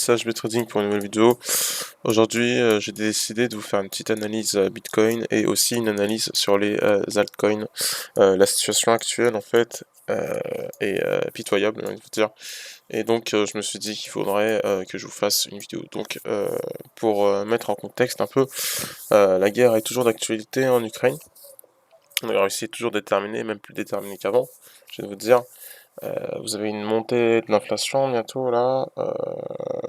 c'est HB Trading pour une nouvelle vidéo. Aujourd'hui, j'ai décidé de vous faire une petite analyse Bitcoin et aussi une analyse sur les altcoins. La situation actuelle, en fait, est pitoyable, on va dire. Et donc, je me suis dit qu'il faudrait que je vous fasse une vidéo. Donc, pour mettre en contexte un peu, la guerre est toujours d'actualité en Ukraine. On a réussi toujours déterminé, même plus déterminé qu'avant, je vais vous dire. Vous avez une montée de l'inflation bientôt là.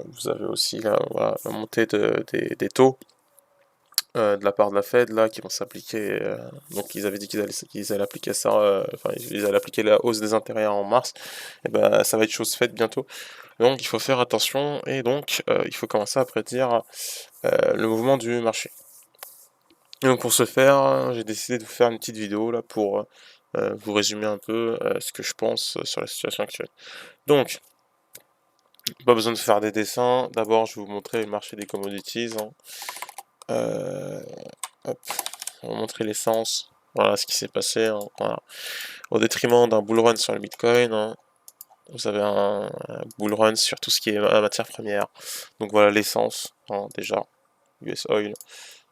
Vous avez aussi là, voilà, la montée des taux de la part de la Fed là qui vont s'appliquer. Donc ils avaient dit qu'ils allaient appliquer ça, enfin ils allaient appliquer la hausse des intérêts en mars. Et ben ça va être chose faite bientôt. Donc il faut faire attention et donc il faut commencer à prédire le mouvement du marché. Et donc pour ce faire, j'ai décidé de vous faire une petite vidéo là pour vous résumer un peu ce que je pense sur la situation actuelle. Donc, pas besoin de faire des dessins. D'abord, je vais vous montrer le marché des commodities. Euh, hop, on va montrer l'essence. Voilà ce qui s'est passé. Voilà. Au détriment d'un bull run sur le Bitcoin, vous avez un bull run sur tout ce qui est matière première. Donc voilà l'essence, déjà, US Oil.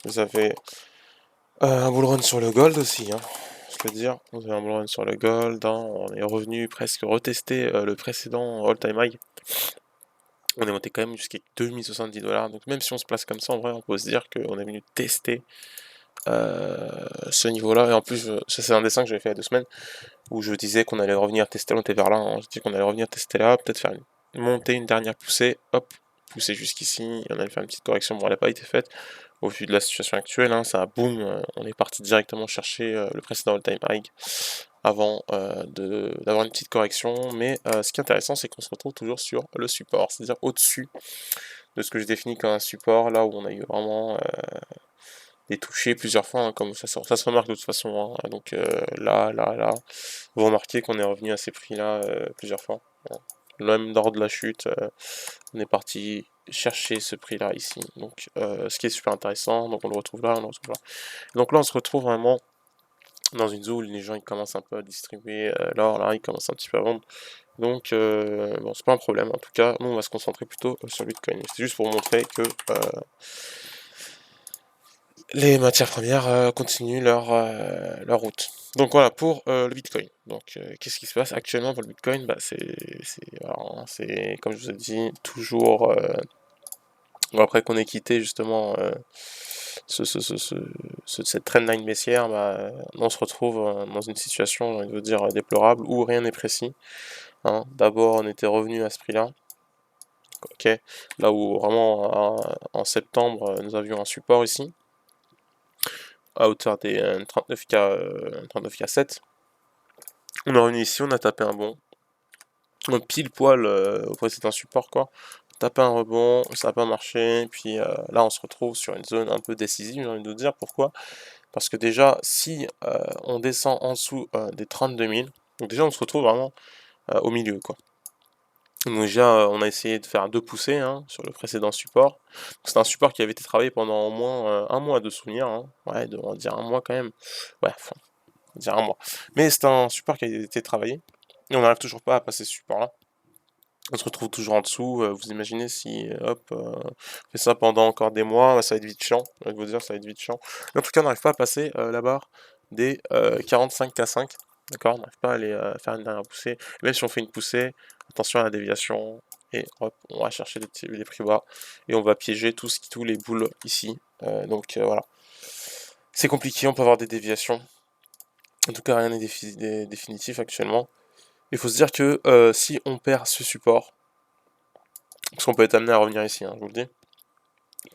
Vous avez un bull run sur le gold aussi, je peux dire. Vous avez un bull run sur le gold. On est revenu presque retester le précédent all-time high. On est monté quand même jusqu'à 2070$. Donc même si on se place comme ça, en vrai, on peut se dire qu'on est venu tester ce niveau-là. Et en plus, ça c'est un dessin que j'avais fait il y a 2 semaines, où je disais qu'on allait revenir tester, on était vers là, je disais qu'on allait revenir tester là, peut-être faire monter une dernière poussée, hop, pousser jusqu'ici, et on allait faire une petite correction. Bon, elle n'a pas été faite, au vu de la situation actuelle, ça a boum, on est parti directement chercher le précédent all-time high avant d'avoir une petite correction, mais ce qui est intéressant c'est qu'on se retrouve toujours sur le support, c'est-à-dire au-dessus de ce que je définis comme un support, là où on a eu vraiment des touchés plusieurs fois, comme ça se remarque de toute façon, donc là, vous remarquez qu'on est revenu à ces prix-là plusieurs fois. Même lors de la chute, on est parti chercher ce prix-là ici, donc ce qui est super intéressant, donc on le retrouve là, on le retrouve là. Donc là on se retrouve vraiment dans une zone où les gens ils commencent un peu à distribuer l'or, là ils commencent un petit peu à vendre, donc bon c'est pas un problème, en tout cas nous on va se concentrer plutôt sur Bitcoin. C'est juste pour montrer que les matières premières continuent leur route. Donc voilà pour le Bitcoin. Donc qu'est-ce qui se passe actuellement pour le Bitcoin? Bah, c'est comme je vous ai dit toujours après qu'on ait quitté justement cette trendline baissière, bah, on se retrouve dans une situation, j'ai envie de vous dire, déplorable, où rien n'est précis. D'abord, on était revenu à ce prix-là, ok, là où vraiment en septembre, nous avions un support ici, à hauteur des 39K 7. On est revenu ici, on a tapé un bond, pile poil au précédent support, quoi. Taper un rebond, ça n'a pas marché, puis là on se retrouve sur une zone un peu décisive, j'ai envie de vous dire. Pourquoi? Parce que déjà, si on descend en dessous des 32 000, donc déjà on se retrouve vraiment au milieu, quoi. Donc déjà, on a essayé de faire 2 poussées sur le précédent support. C'est un support qui avait été travaillé pendant au moins un mois de souvenir, ouais, on va dire un mois quand même. Ouais, enfin, on va dire un mois. Mais c'est un support qui a été travaillé, et on n'arrive toujours pas à passer ce support-là. On se retrouve toujours en dessous. Vous imaginez si, hop, on fait ça pendant encore des mois, bah, ça va être vite chiant. Je vais vous dire, ça va être vite chiant. Mais en tout cas, on n'arrive pas à passer la barre des 45K5. D'accord, on n'arrive pas à aller faire une dernière poussée. Et même si on fait une poussée, attention à la déviation. Et hop, on va chercher les prix bas. Et on va piéger tous les boules ici. Donc voilà. C'est compliqué, on peut avoir des déviations. En tout cas, rien n'est définitif actuellement. Il faut se dire que si on perd ce support, parce qu'on peut être amené à revenir ici, je vous le dis,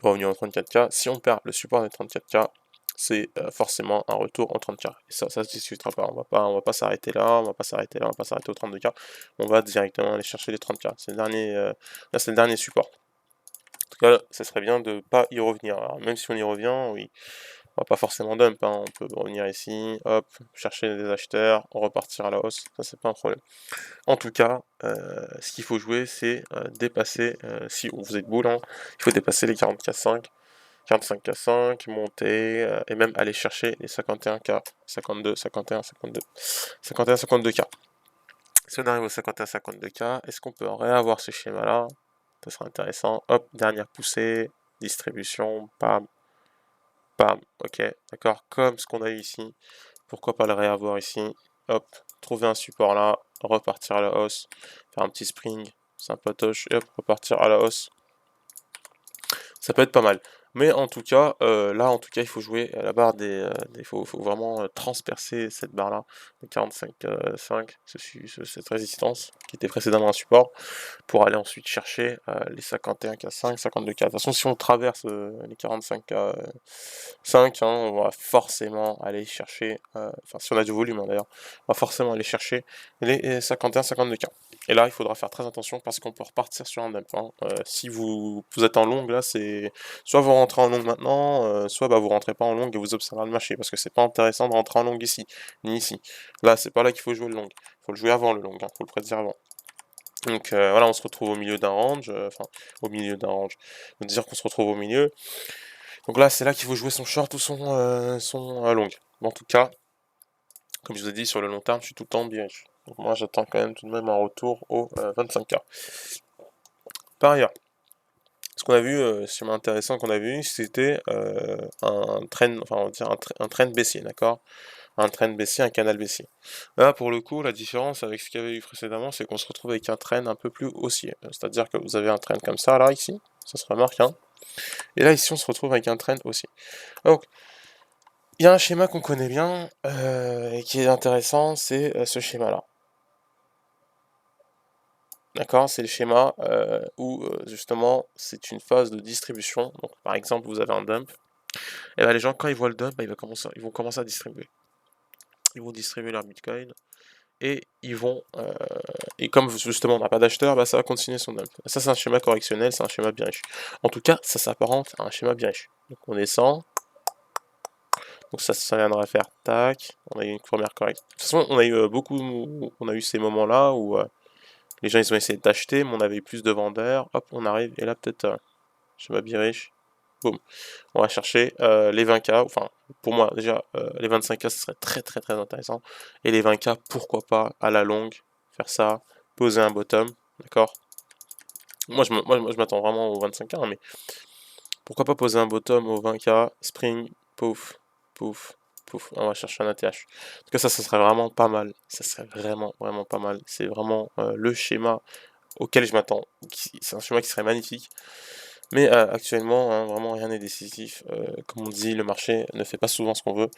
pour revenir en 34K, si on perd le support des 34K, c'est forcément un retour en 30K. Et ça se discutera pas. On va pas s'arrêter là, on va pas s'arrêter là, on va pas s'arrêter au 32K. On va directement aller chercher les 30K. C'est là, c'est le dernier support. En tout cas, ça serait bien de pas y revenir. Alors, même si on y revient, oui, on va pas forcément dump, on peut revenir ici, hop, chercher des acheteurs, repartir à la hausse, ça c'est pas un problème. En tout cas, ce qu'il faut jouer, c'est dépasser, si vous êtes boule, il faut dépasser les 40K5, 45K5, monter, et même aller chercher les 51K, 52, 51, 52, 51, 52K. Si on arrive aux 51, 52K, est-ce qu'on peut réavoir ce schéma-là? ça sera intéressant. Hop, dernière poussée, distribution, bam, bam, ok, d'accord, comme ce qu'on a eu ici. Pourquoi pas le réavoir ici, hop, trouver un support là, repartir à la hausse, faire un petit spring, sympatoche, et hop, repartir à la hausse. Ça peut être pas mal. Mais en tout cas, là, en tout cas, il faut jouer à la barre faut vraiment transpercer cette barre-là, de 45,5, cette résistance, qui était précédemment un support, pour aller ensuite chercher les 51K5, 52K. De toute façon, si on traverse les 45K5, hein, on va forcément aller chercher, enfin, si on a du volume hein, d'ailleurs, on va forcément aller chercher les 51, 52K. Et là, il faudra faire très attention parce qu'on peut repartir sur un dump. Hein. Si vous êtes en long, là, c'est soit vous rentrez en long maintenant, soit bah, vous rentrez pas en long et vous observez le marché parce que c'est pas intéressant de rentrer en long ici, ni ici. Là, c'est pas là qu'il faut jouer le long. Il faut le jouer avant le long, hein, faut le prédire avant. Donc voilà, on se retrouve au milieu d'un range, enfin au milieu d'un range. On veut dire qu'on se retrouve au milieu. Donc là, c'est là qu'il faut jouer son short ou son long. Bon, en tout cas, comme je vous ai dit, sur le long terme, je suis tout le temps bearish. Donc moi, j'attends quand même tout de même un retour au 25K. Par ailleurs, ce qu'on a vu, schéma intéressant qu'on a vu, c'était un trend, enfin on va dire un trend baissier, d'accord? Un trend baissier, un canal baissier. Là, pour le coup, la différence avec ce qu'il y avait eu précédemment, c'est qu'on se retrouve avec un trend un peu plus haussier. C'est-à-dire que vous avez un trend comme ça, là, ici, ça se remarque, hein. Et là, ici, on se retrouve avec un trend haussier. Donc, il y a un schéma qu'on connaît bien, et qui est intéressant, c'est ce schéma-là. D'accord, c'est le schéma où justement c'est une phase de distribution. Donc par exemple vous avez un dump, et ben les gens quand ils voient le dump, bah, ils vont commencer à distribuer. Ils vont distribuer leur bitcoin et et comme justement on n'a pas d'acheteur, bah, ça va continuer son dump. Ça c'est un schéma correctionnel, c'est un schéma bearish. En tout cas ça s'apparente à un schéma bearish. Donc on descend, donc ça viendra faire tac, on a eu une première correction. De toute façon on a eu on a eu ces moments là où les gens ils ont essayé d'acheter, mais on avait plus de vendeurs. Hop, on arrive, et là peut-être, schéma bearish, boum. On va chercher les 20K, enfin pour moi déjà les 25K ce serait très très très intéressant. Et les 20K, pourquoi pas à la longue, faire ça, poser un bottom, d'accord. Moi je m'attends vraiment aux 25K, hein, mais pourquoi pas poser un bottom aux 20K, spring, pouf, pouf, pouf, on va chercher un ATH. En tout cas ça serait vraiment pas mal, ça serait vraiment vraiment pas mal. C'est vraiment le schéma auquel je m'attends. C'est un schéma qui serait magnifique. Mais actuellement, hein, vraiment rien n'est décisif. Comme on dit, le marché ne fait pas souvent ce qu'on veut.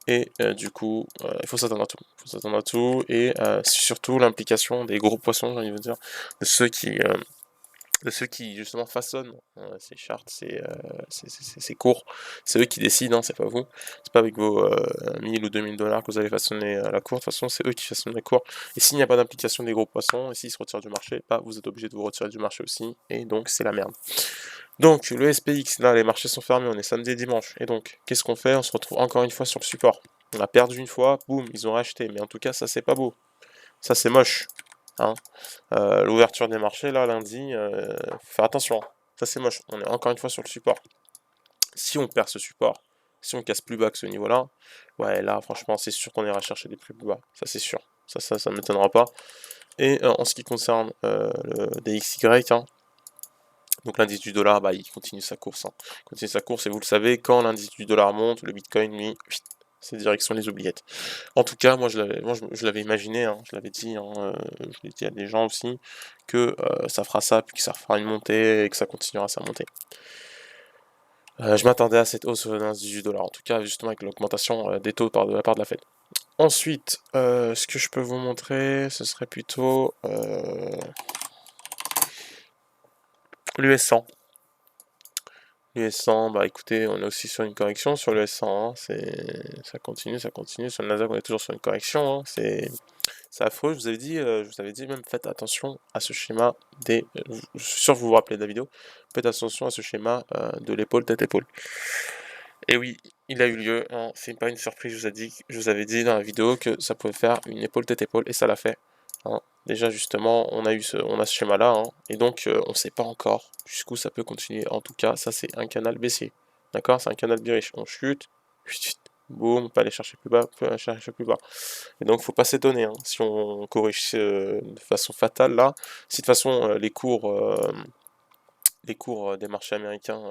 Et du coup, il faut s'attendre à tout. Il faut s'attendre à tout. Et surtout l'implication des gros poissons, j'ai envie de dire, de ceux qui, euh, de ceux qui justement façonnent ces charts, ces cours. C'est eux qui décident, hein, c'est pas vous. C'est pas avec vos 1000 ou 2000 dollars que vous allez façonner la cour. De toute façon, c'est eux qui façonnent la cour. Et s'il n'y a pas d'implication des gros poissons, et s'ils se retirent du marché, bah, vous êtes obligé de vous retirer du marché aussi. Et donc, c'est la merde. Donc, le SPX, là, les marchés sont fermés, on est samedi et dimanche. Et donc, qu'est-ce qu'on fait? On se retrouve encore une fois sur le support. On a perdu une fois, boum, ils ont racheté. Mais en tout cas, ça, c'est pas beau. Ça, c'est moche. Hein. L'ouverture des marchés, là, lundi, faut faire attention. Ça, c'est moche. On est encore une fois sur le support. Si on perd ce support, si on casse plus bas que ce niveau-là, ouais, là, franchement, c'est sûr qu'on ira chercher des plus bas. Ça, c'est sûr. Ça ne m'étonnera pas. Et en ce qui concerne le DXY, hein, donc l'indice du dollar, bah, il continue sa course. Hein. Il continue sa course, et vous le savez, quand l'indice du dollar monte, le Bitcoin, lui, c'est direction les oubliettes. En tout cas, moi je l'avais imaginé, hein, je l'avais dit, hein, je l'ai dit à des gens aussi, que ça fera ça, puis que ça fera une montée, et que ça continuera sa montée. Je m'attendais à cette hausse de l'indice du dollar, en tout cas justement avec l'augmentation des taux de la part de la Fed. Ensuite, ce que je peux vous montrer, ce serait plutôt l'US 100. L'US 100, bah écoutez, on est aussi sur une correction sur l'US 100, hein, ça continue, ça continue. Sur le Nasdaq, on est toujours sur une correction, hein, c'est affreux. Je vous avais dit même, faites attention à ce schéma je suis sûr que vous vous rappelez de la vidéo, faites attention à ce schéma de l'épaule tête-épaule. Et oui, il a eu lieu, hein, c'est pas une surprise, je vous avais dit dans la vidéo que ça pouvait faire une épaule tête-épaule, et ça l'a fait. Hein. Déjà justement, on a ce schéma-là, hein, et donc on ne sait pas encore jusqu'où ça peut continuer. En tout cas, ça c'est un canal baissier, d'accord? C'est un canal bearish. On chute, boum, on peut aller chercher plus bas, on peut aller chercher plus bas. Et donc faut pas s'étonner, hein, si on corrige de façon fatale là. Si de toute façon les cours les cours des marchés américains,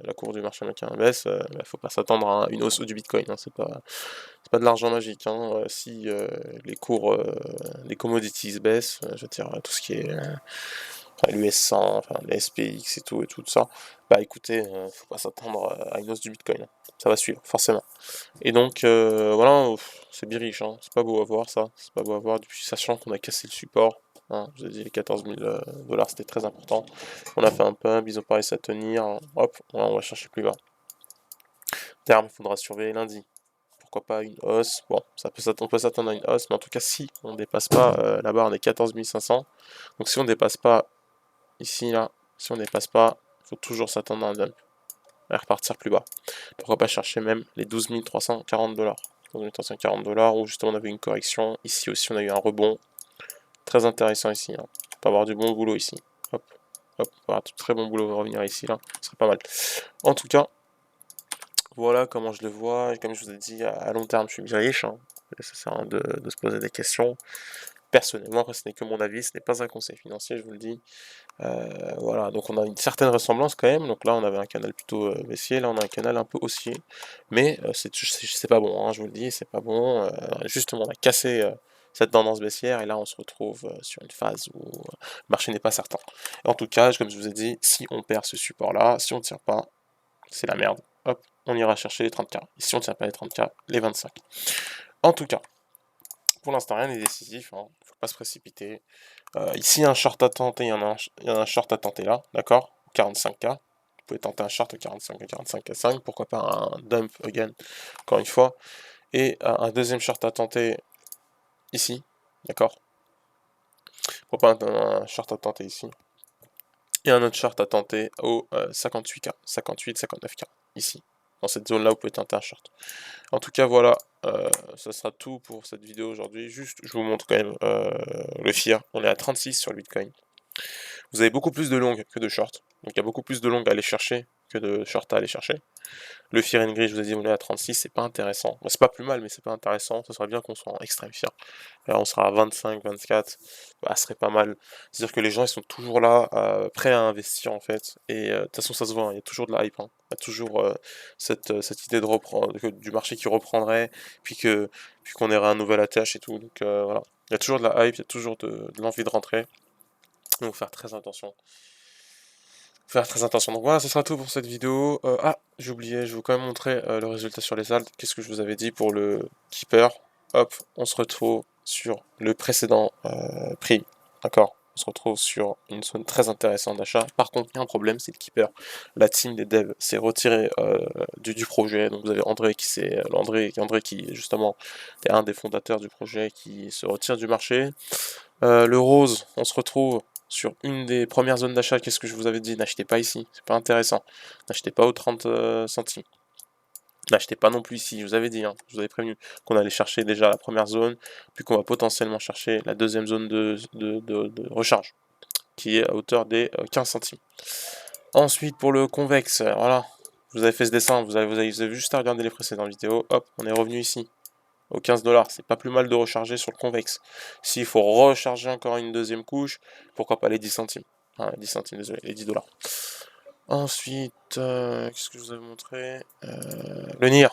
la cour du marché américain baisse, faut pas s'attendre à une hausse du Bitcoin, hein, c'est pas de l'argent magique, hein, si les cours des commodities baissent, je veux dire tout ce qui est l'US 100, enfin les SPX et tout ça, bah écoutez, faut pas s'attendre à une hausse du Bitcoin, hein. Ça va suivre, forcément. Et donc voilà, c'est biriche, hein. C'est pas beau à voir ça, c'est pas beau à voir, depuis sachant qu'on a cassé le support, hein. Je vous ai dit les 14 000 dollars c'était très important. On a fait un pump, ils ont pas réussi à tenir, hein. Hop, voilà, on va chercher plus bas. Terme, il faudra surveiller lundi. Pourquoi pas une hausse? Bon, on peut s'attendre à une hausse, mais en tout cas si on dépasse pas la barre des 14 500, donc si on dépasse pas ici là, si on dépasse pas, il faut toujours s'attendre à un dump, à repartir plus bas. Pourquoi pas chercher même les 12 340 dollars. 12 340 dollars, où justement on avait une correction. Ici aussi on a eu un rebond. Très intéressant ici, hein. On peut avoir du bon boulot ici. Hop, hop, on peut avoir du très bon boulot revenir ici là, ce serait pas mal. En tout cas, voilà comment je le vois. Et comme je vous ai dit, à long terme, je suis bien riche, hein. Ça sert à rien de se poser des questions. Personnellement, après, ce n'est que mon avis, ce n'est pas un conseil financier, je vous le dis. Voilà, donc on a une certaine ressemblance quand même. Donc là, on avait un canal plutôt baissier, là on a un canal un peu haussier. Mais c'est pas bon, hein, je vous le dis, c'est pas bon. Justement, on a cassé cette tendance baissière et là on se retrouve sur une phase où le marché n'est pas certain. En tout cas, comme je vous ai dit, si on perd ce support-là, si on ne tire pas, c'est la merde. Hop, on ira chercher les 30K. Et si on ne tient pas les 30K, les 25. En tout cas, pour l'instant, rien n'est décisif, hein. Faut pas se précipiter. Ici, il y a un short à tenter, il y a un short à tenter là, d'accord? 45K. Vous pouvez tenter un short à 45 à 45 à 5, pourquoi pas un dump again, encore une fois. Et un deuxième short à tenter ici, d'accord? Pourquoi pas un short à tenter ici. Et un autre short à tenter au 58K, 58, 59K, ici. Dans cette zone là, vous pouvez tenter un short. En tout cas, voilà, ça sera tout pour cette vidéo aujourd'hui. Juste, je vous montre quand même le FIR. On est à 36 sur le Bitcoin. Vous avez beaucoup plus de longues que de short. Donc il y a beaucoup plus de longues à aller chercher que de short à aller chercher. Le Fear and Greed, je vous ai dit, on est à 36, c'est pas intéressant. Bon, c'est pas plus mal, mais c'est pas intéressant. Ce serait bien qu'on soit en extrême Fear. Là, on sera à 25, 24, bah, ce serait pas mal. C'est-à-dire que les gens, ils sont toujours là, prêts à investir, en fait. Et de toute façon, ça se voit, hein, il y a toujours de la hype, hein. Il y a toujours cette idée de reprendre, du marché qui reprendrait, puis qu'on aurait un nouvel attache et tout. Donc voilà. Il y a toujours de la hype, il y a toujours de l'envie de rentrer. Donc faire très attention. Faire très attention. Donc voilà, ce sera tout pour cette vidéo. J'ai oublié, je vais vous quand même montrer le résultat sur les alts. Qu'est-ce que je vous avais dit pour le Keeper? Hop, on se retrouve sur le précédent prix. D'accord? On se retrouve sur une zone très intéressante d'achat. Par contre, il y a un problème, c'est le Keeper. La team des devs s'est retirée du projet. Donc vous avez André qui justement est un des fondateurs du projet qui se retire du marché. Le rose, on se retrouve sur une des premières zones d'achat. Qu'est-ce que je vous avais dit? N'achetez pas ici, c'est pas intéressant. N'achetez pas aux 30 centimes. N'achetez pas non plus ici, je vous avais dit, hein, je vous avais prévenu qu'on allait chercher déjà la première zone, puis qu'on va potentiellement chercher la deuxième zone de recharge, qui est à hauteur des 15 centimes. Ensuite, pour le convexe, voilà, vous avez fait ce dessin, vous avez juste à regarder les précédentes vidéos, hop, on est revenu ici, aux 15 dollars. C'est pas plus mal de recharger sur le convexe. S'il faut recharger encore une deuxième couche, pourquoi pas les 10 centimes. Ah, 10 centimes, désolé, les 10 dollars. Ensuite, qu'est-ce que je vous avais montré? Le NIR.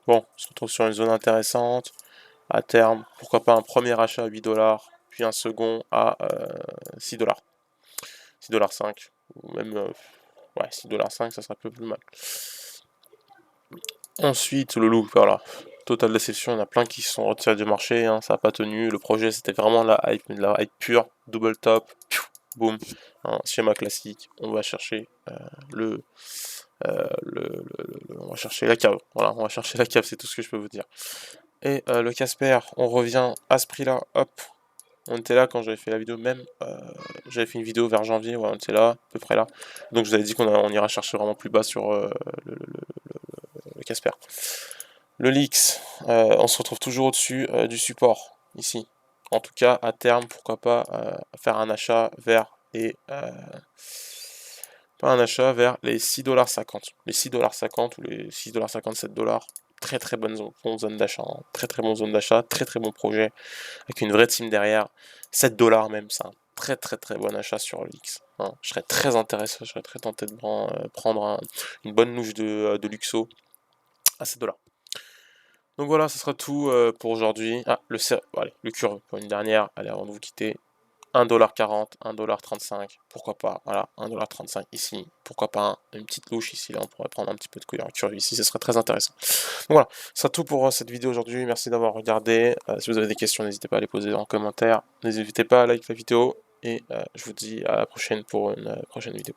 Bon, on se retrouve sur une zone intéressante. À terme, pourquoi pas un premier achat à 8 dollars, puis un second à 6 dollars. 6 dollars 5, ou même, ouais, 6 dollars 5, ça serait un peu plus mal. Ensuite, le loup, voilà. Totale déception, il y en a plein qui se sont retirés du marché, hein, ça n'a pas tenu. Le projet, c'était vraiment la hype, mais de la hype pure. Double top, boum. Un schéma classique. On va chercher on va chercher la cave. Voilà, on va chercher la cave, c'est tout ce que je peux vous dire. Et le Casper, on revient à ce prix-là, hop. On était là quand j'avais fait la vidéo, même j'avais fait une vidéo vers janvier, ouais, on était là, à peu près là. Donc je vous avais dit qu'on ira chercher vraiment plus bas sur le Casper. Le Lix, on se retrouve toujours au-dessus du support, ici. En tout cas, à terme, pourquoi pas faire un achat vers les... pas un achat vers les 6,50$. Les 6,50$ ou les 6,50$, 7$. Très très bonne zone d'achat, hein. Très très bonne zone d'achat, très très bon projet, avec une vraie team derrière. 7$ même, c'est un très très très bon achat sur le Lix. hein. Je serais très intéressé, je serais très tenté de prendre une bonne louche de Luxo à 7 $. Donc voilà, ce sera tout pour aujourd'hui. Ah, allez, le curve pour une dernière. Allez, avant de vous quitter, 1,40 $, 1,35 $, pourquoi pas, voilà, 1,35 $ ici, pourquoi pas une petite louche ici, là on pourrait prendre un petit peu de couleur curve ici, ce serait très intéressant. Donc voilà, ce sera tout pour cette vidéo aujourd'hui, merci d'avoir regardé, si vous avez des questions, n'hésitez pas à les poser en commentaire, n'hésitez pas à liker la vidéo, et je vous dis à la prochaine pour une prochaine vidéo.